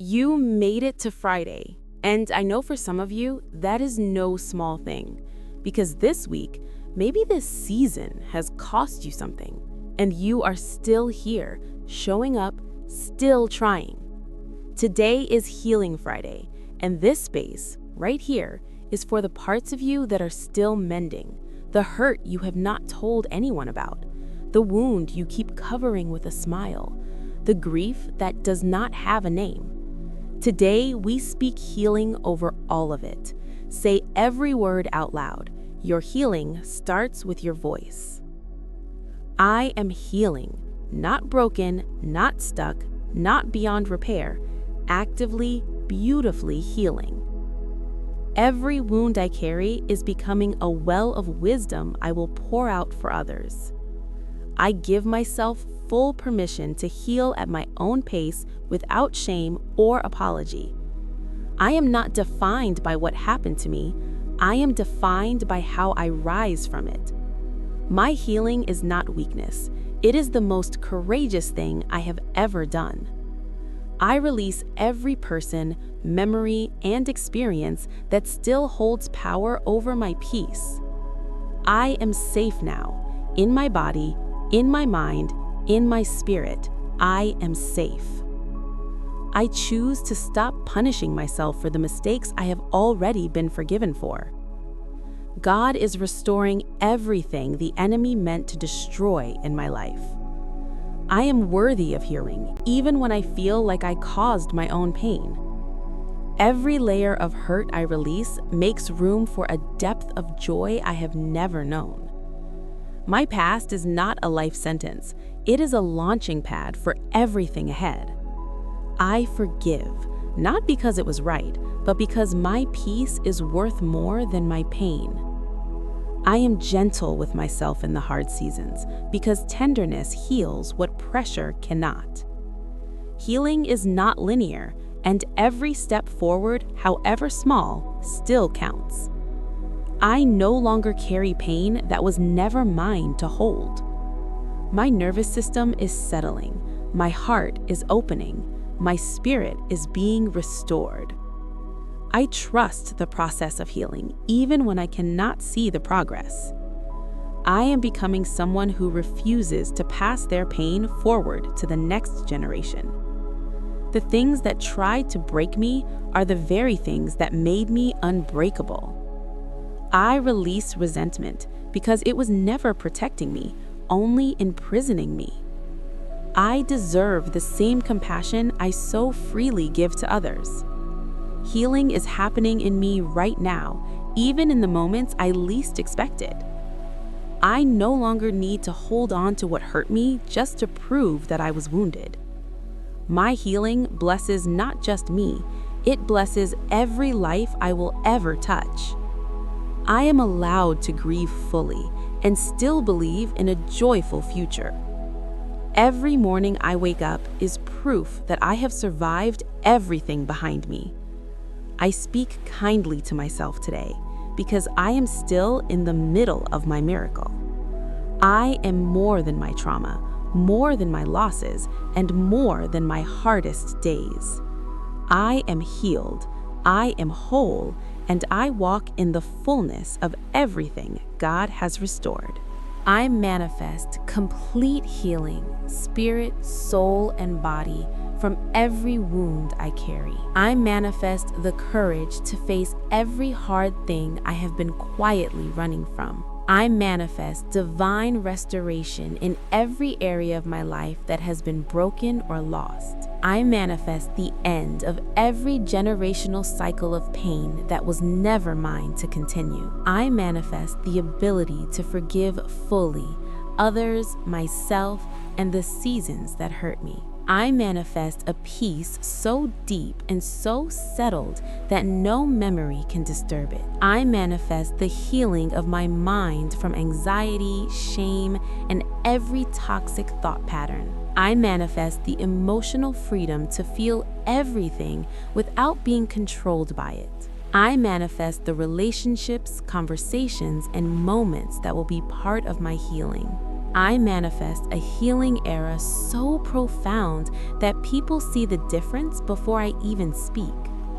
You made it to Friday, and I know for some of you, that is no small thing. Because this week, maybe this season has cost you something, and you are still here, showing up, still trying. Today is Healing Friday, and this space, right here, is for the parts of you that are still mending, the hurt you have not told anyone about, the wound you keep covering with a smile, the grief that does not have a name. Today, we speak healing over all of it. Say every word out loud. Your healing starts with your voice. I am healing, not broken, not stuck, not beyond repair, actively, beautifully healing. Every wound I carry is becoming a well of wisdom I will pour out for others. I give myself full permission to heal at my own pace without shame or apology. I am not defined by what happened to me. I am defined by how I rise from it. My healing is not weakness. It is the most courageous thing I have ever done. I release every person, memory, and experience that still holds power over my peace. I am safe now, in my body, in my mind, in my spirit. I am safe. I choose to stop punishing myself for the mistakes I have already been forgiven for. God is restoring everything the enemy meant to destroy in my life. I am worthy of healing, even when I feel like I caused my own pain. Every layer of hurt I release makes room for a depth of joy I have never known. My past is not a life sentence. It is a launching pad for everything ahead. I forgive, not because it was right, but because my peace is worth more than my pain. I am gentle with myself in the hard seasons because tenderness heals what pressure cannot. Healing is not linear, and every step forward, however small, still counts. I no longer carry pain that was never mine to hold. My nervous system is settling, my heart is opening, my spirit is being restored. I trust the process of healing, even when I cannot see the progress. I am becoming someone who refuses to pass their pain forward to the next generation. The things that tried to break me are the very things that made me unbreakable. I release resentment because it was never protecting me, only imprisoning me. I deserve the same compassion I so freely give to others. Healing is happening in me right now, even in the moments I least expected. I no longer need to hold on to what hurt me just to prove that I was wounded. My healing blesses not just me, it blesses every life I will ever touch. I am allowed to grieve fully and still believe in a joyful future. Every morning I wake up is proof that I have survived everything behind me. I speak kindly to myself today because I am still in the middle of my miracle. I am more than my trauma, more than my losses, and more than my hardest days. I am healed, I am whole, and I walk in the fullness of everything God has restored. I manifest complete healing, spirit, soul, and body from every wound I carry. I manifest the courage to face every hard thing I have been quietly running from. I manifest divine restoration in every area of my life that has been broken or lost. I manifest the end of every generational cycle of pain that was never mine to continue. I manifest the ability to forgive fully others, myself, and the seasons that hurt me. I manifest a peace so deep and so settled that no memory can disturb it. I manifest the healing of my mind from anxiety, shame, and every toxic thought pattern. I manifest the emotional freedom to feel everything without being controlled by it. I manifest the relationships, conversations, and moments that will be part of my healing. I manifest a healing era so profound that people see the difference before I even speak.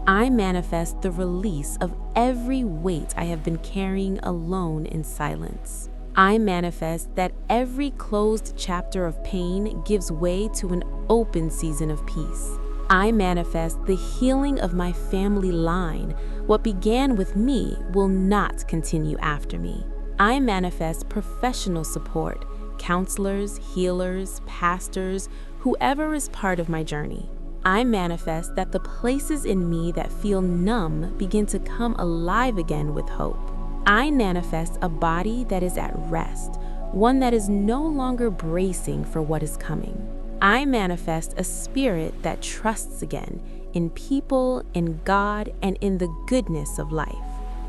I manifest the release of every weight I have been carrying alone in silence. I manifest that every closed chapter of pain gives way to an open season of peace. I manifest the healing of my family line. What began with me will not continue after me. I manifest professional support, counselors, healers, pastors, whoever is part of my journey. I manifest that the places in me that feel numb begin to come alive again with hope. I manifest a body that is at rest, one that is no longer bracing for what is coming. I manifest a spirit that trusts again in people, in God, and in the goodness of life.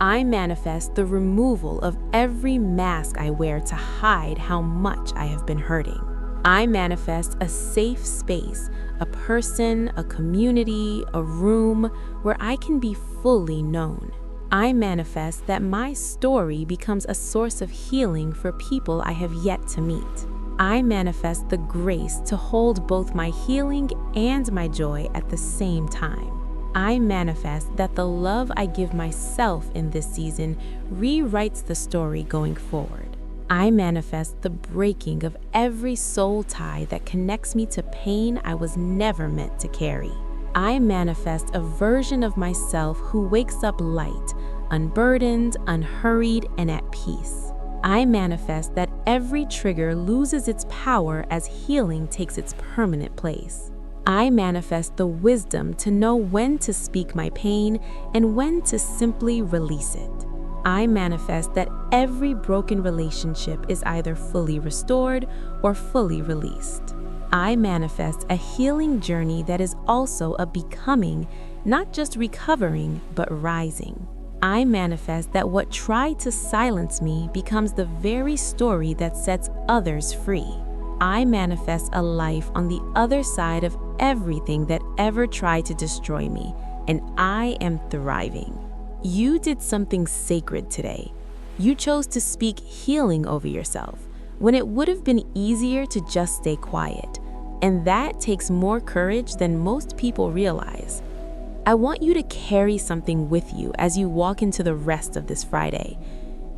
I manifest the removal of every mask I wear to hide how much I have been hurting. I manifest a safe space, a person, a community, a room where I can be fully known. I manifest that my story becomes a source of healing for people I have yet to meet. I manifest the grace to hold both my healing and my joy at the same time. I manifest that the love I give myself in this season rewrites the story going forward. I manifest the breaking of every soul tie that connects me to pain I was never meant to carry. I manifest a version of myself who wakes up light, unburdened, unhurried, and at peace. I manifest that every trigger loses its power as healing takes its permanent place. I manifest the wisdom to know when to speak my pain and when to simply release it. I manifest that every broken relationship is either fully restored or fully released. I manifest a healing journey that is also a becoming, not just recovering, but rising. I manifest that what tried to silence me becomes the very story that sets others free. I manifest a life on the other side of everything that ever tried to destroy me, and I am thriving. You did something sacred today. You chose to speak healing over yourself when it would have been easier to just stay quiet, and that takes more courage than most people realize. I want you to carry something with you as you walk into the rest of this Friday.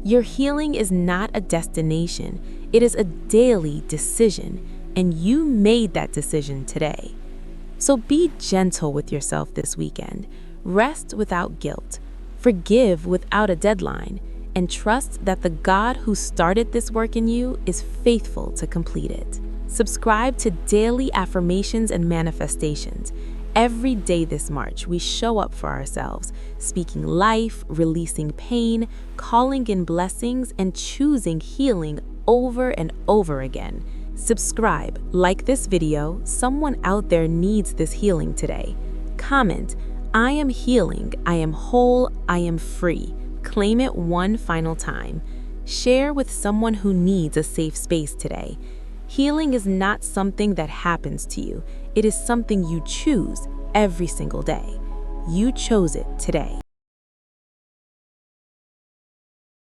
Your healing is not a destination, it is a daily decision, and you made that decision today. So be gentle with yourself this weekend. Rest without guilt, forgive without a deadline, and trust that the God who started this work in you is faithful to complete it. Subscribe to Daily Affirmations and Manifestations. Every day this March, we show up for ourselves, speaking life, releasing pain, calling in blessings, and choosing healing over and over again. Subscribe, like this video. Someone out there needs this healing today. Comment, I am healing, I am whole, I am free. Claim it one final time. Share with someone who needs a safe space today. Healing is not something that happens to you. It is something you choose every single day. You chose it today.